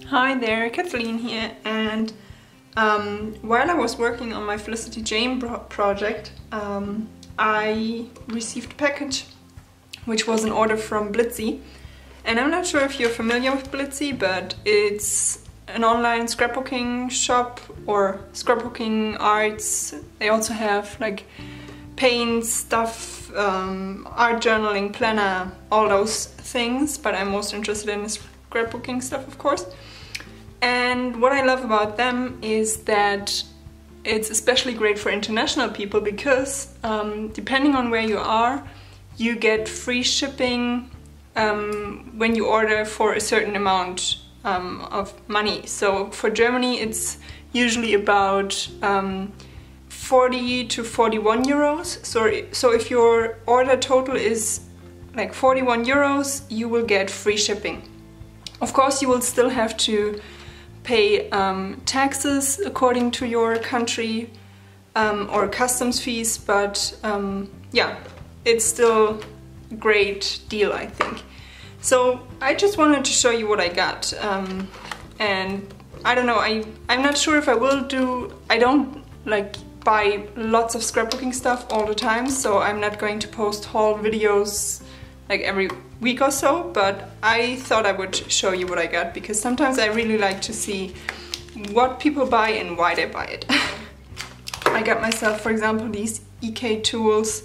Hi there, Kathleen here, and while I was working on my Felicity Jane project, I received a package which was an order from Blitsy. And I'm not sure if you're familiar with Blitsy, but it's an online scrapbooking shop or scrapbooking arts. They also have like paint stuff, art journaling, planner, all those things, but I'm most interested in the scrapbooking stuff, of course. And what I love about them is that it's especially great for international people because depending on where you are, you get free shipping when you order for a certain amount of money. So for Germany it's usually about 40 to 41 euros. So if your order total is like 41 euros, you will get free shipping. Of course you will still have to pay taxes according to your country or customs fees, but yeah, it's still a great deal, I think. So I just wanted to show you what I got, and I don't know, I'm not sure if I will do, I don't like buy lots of scrapbooking stuff all the time, so I'm not going to post haul videos like every week or so, but I thought I would show you what I got because sometimes I really like to see what people buy and why they buy it. I got myself, for example, these EK Tools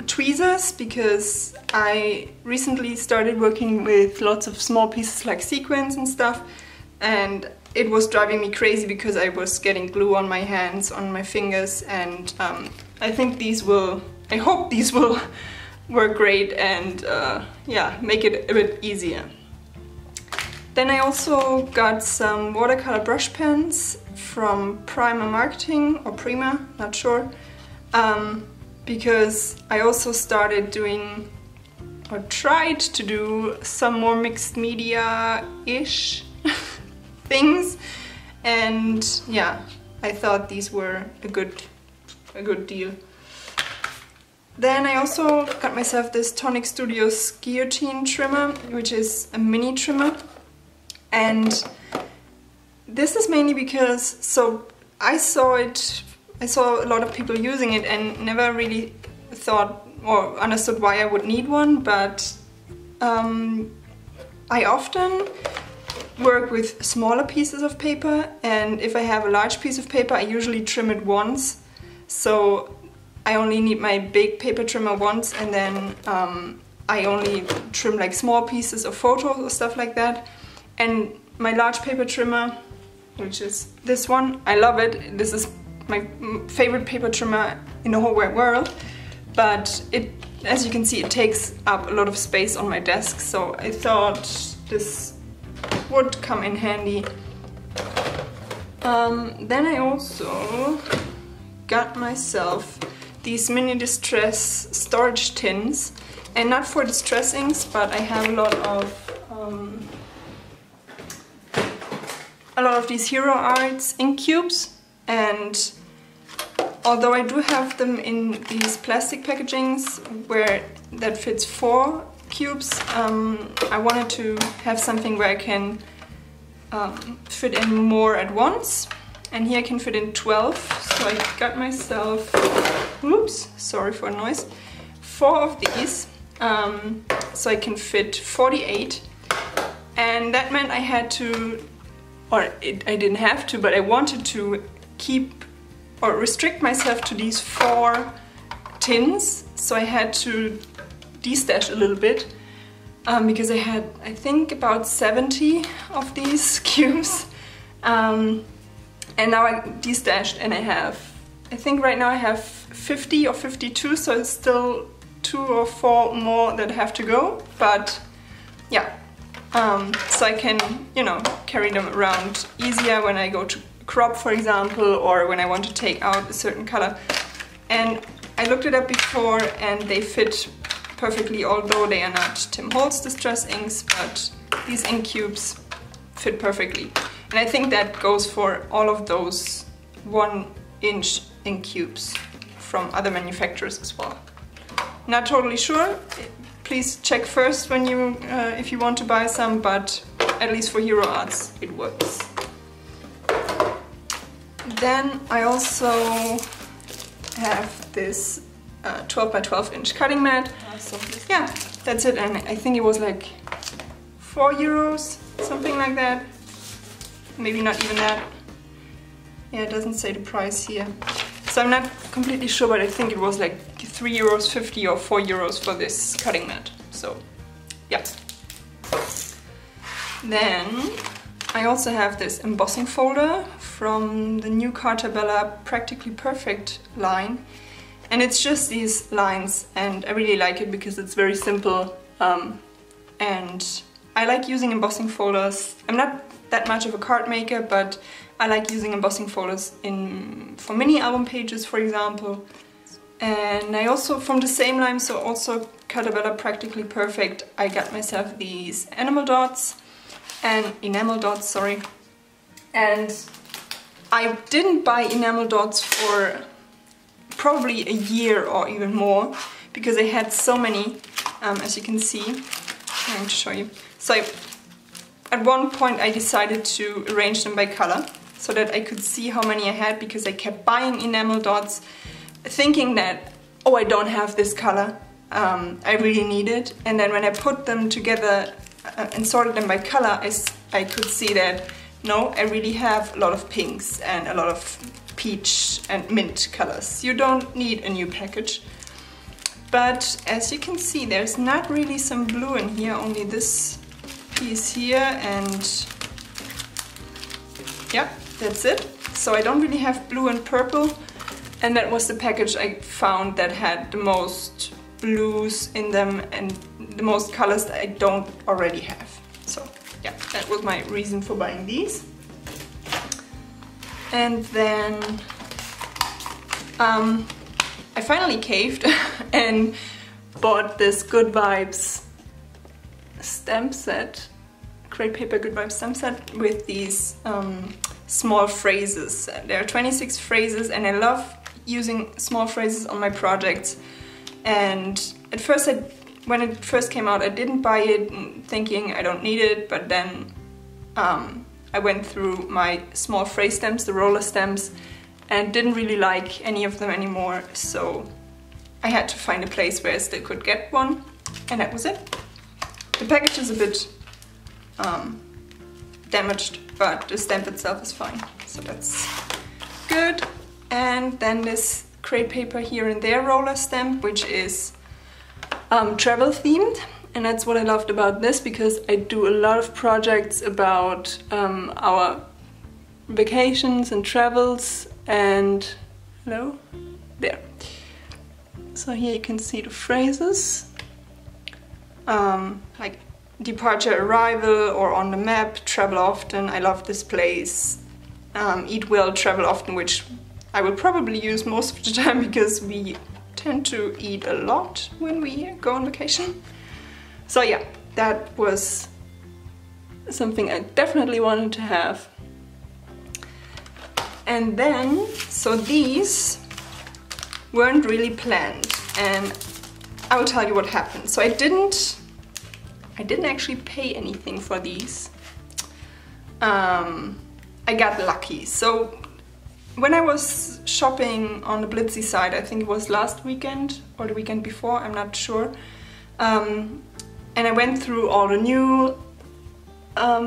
tweezers because I recently started working with lots of small pieces like sequins and stuff, and it was driving me crazy because I was getting glue on my hands, on my fingers, and I think these will, I hope these will work great and yeah, make it a bit easier. Then I also got some watercolor brush pens from Prima Marketing or Prima, not sure, because I also started doing or tried to do some more mixed media-ish things, and yeah, I thought these were a good deal. Then I also got myself this Tonic Studios guillotine trimmer, which is a mini trimmer, and this is mainly because, so I saw a lot of people using it and never really thought or understood why I would need one, but I often work with smaller pieces of paper, and if I have a large piece of paper I usually trim it once, so I only need my big paper trimmer once, and then I only trim like small pieces of photos or stuff like that. And my large paper trimmer, which is this one, I love it. This is my favorite paper trimmer in the whole wide world, but it, as you can see, it takes up a lot of space on my desk, so I thought this would come in handy. Then I also got myself these mini distress storage tins, and not for distress inks, but I have a lot of these Hero Arts ink cubes, and although I do have them in these plastic packagings where that fits 4 cubes, I wanted to have something where I can fit in more at once, and here I can fit in 12, so I got myself, oops, sorry for noise, 4 of these, so I can fit 48, and that meant I had to, or I didn't have to, but I wanted to keep or restrict myself to these 4 tins, so I had to destash a little bit, because I had, I think, about 70 of these cubes, and now I destashed and I think right now I have 50 or 52, so it's still 2 or 4 more that have to go, but yeah, so I can, you know, carry them around easier when I go to crop, for example, or when I want to take out a certain color. And I looked it up before and they fit perfectly, although they are not Tim Holtz distress inks, but these ink cubes fit perfectly. And I think that goes for all of those 1-inch ink cubes from other manufacturers as well. Not totally sure, please check first when you, if you want to buy some, but at least for Hero Arts, it works. Then I also have this 12 by 12 inch cutting mat. So yeah, that's it, and I think it was like €4, something like that. Maybe not even that. Yeah, it doesn't say the price here. So I'm not completely sure, but I think it was like €3.50 or €4 for this cutting mat. So yeah. Then I also have this embossing folder from the new Carta Bella Practically Perfect line. And it's just these lines, and I really like it because it's very simple. And I like using embossing folders. I'm not that much of a card maker, but I like using embossing folders for mini album pages, for example. And I also, from the same line, so also Carta Bella Practically Perfect, I got myself these enamel dots, and and I didn't buy enamel dots for probably a year or even more, because I had so many, as you can see. I'm going to show you. So at one point I decided to arrange them by color, so that I could see how many I had, because I kept buying enamel dots thinking that, oh, I don't have this color, I really need it. And then when I put them together and sorted them by color, I could see that, no, I really have a lot of pinks and a lot of peach and mint colors. You don't need a new package. But as you can see, there's not really some blue in here, only this piece here, and yeah, that's it. So I don't really have blue and purple, and that was the package I found that had the most blues in them and the most colors that I don't already have. So yeah, that was my reason for buying these. And then I finally caved and bought this Good Vibes stamp set, Create Paper Good Vibes stamp set, with these small phrases. There are 26 phrases, and I love using small phrases on my projects. And at first, when it first came out, I didn't buy it thinking I don't need it, but then I went through my small phrase stamps, the roller stamps, and didn't really like any of them anymore, so I had to find a place where I still could get one, and that was it. The package is a bit damaged, but the stamp itself is fine, so that's good. And then this Create Paper Here and There roller stamp, which is travel themed, and that's what I loved about this, because I do a lot of projects about our vacations and travels, and hello, there. So here you can see the phrases, like departure, arrival, or on the map, travel often, I love this place, eat well, travel often, which I will probably use most of the time because we tend to eat a lot when we go on vacation. So yeah, that was something I definitely wanted to have. And then, so these weren't really planned, and I will tell you what happened. So I didn't actually pay anything for these. I got lucky. So when I was shopping on the Blitsy site, I think it was last weekend or the weekend before, I'm not sure, and I went through all the new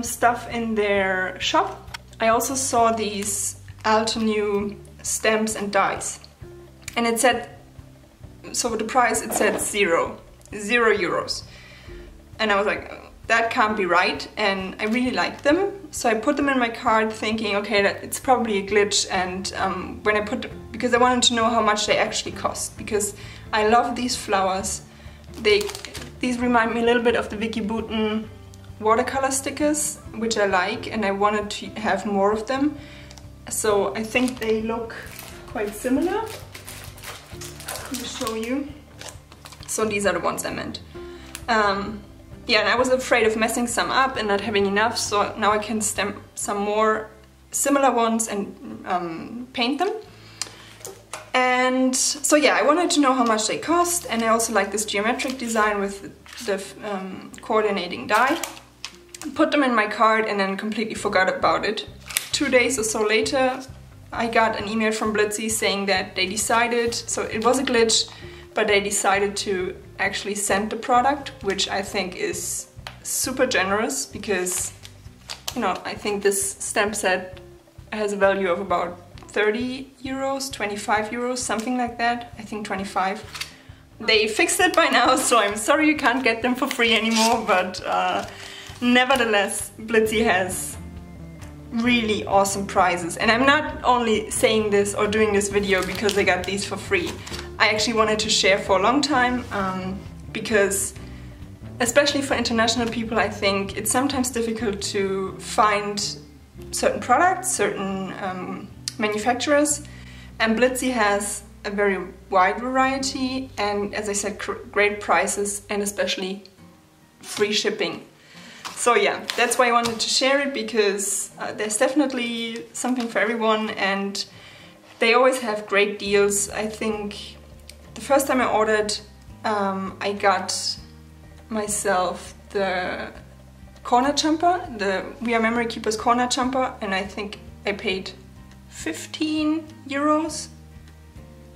stuff in their shop. I also saw these Alta new stamps and dies, and it said, so for the price it said €0, and I was like, that can't be right, and I really liked them, so I put them in my cart thinking, okay, that it's probably a glitch. And when I because I wanted to know how much they actually cost, because I love these flowers. These remind me a little bit of the Vicky Bouton watercolor stickers, which I like, and I wanted to have more of them. So I think they look quite similar. Let me show you. So these are the ones I meant. Yeah, and I was afraid of messing some up and not having enough, so now I can stamp some more similar ones and paint them. And so yeah, I wanted to know how much they cost, and I also like this geometric design with the coordinating die. put them in my cart and then completely forgot about it. 2 days or so later, I got an email from Blitsy saying that they decided, so it was a glitch, but they decided to actually send the product, which I think is super generous because, you know, I think this stamp set has a value of about 30 euros, 25 euros, something like that. I think 25. They fixed it by now, so I'm sorry you can't get them for free anymore, but nevertheless, Blitsy has really awesome prizes. And I'm not only saying this or doing this video because I got these for free. I actually wanted to share for a long time because, especially for international people, I think it's sometimes difficult to find certain products, certain manufacturers, and Blitsy has a very wide variety and, as I said, great prices and especially free shipping. So yeah, that's why I wanted to share it, because there's definitely something for everyone and they always have great deals. I think the first time I ordered, I got myself the corner jumper, the We Are Memory Keepers corner jumper, and I think I paid 15 euros.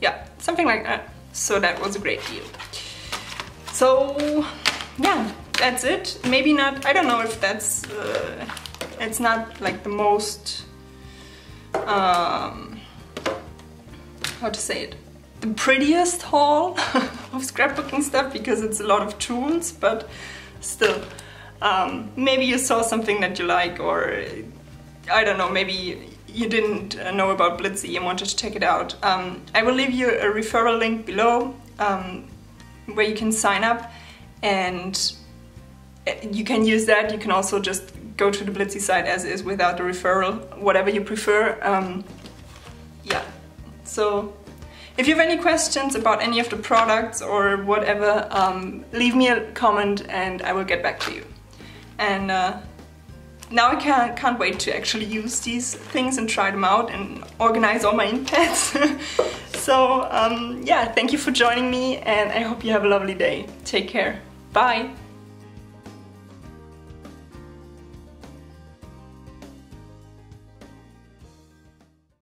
Yeah, something like that. So that was a great deal. So yeah, that's it. Maybe not, I don't know if that's, it's not like the most, how to say it, the prettiest haul of scrapbooking stuff, because it's a lot of tools, but still, maybe you saw something that you like, or I don't know, maybe you didn't know about Blitsy and wanted to check it out. I will leave you a referral link below where you can sign up and you can use that. You can also just go to the Blitsy site as is without the referral, whatever you prefer. Yeah, so if you have any questions about any of the products or whatever, leave me a comment and I will get back to you. And now I can't wait to actually use these things and try them out and organize all my ink pads. So yeah, thank you for joining me and I hope you have a lovely day. Take care. Bye!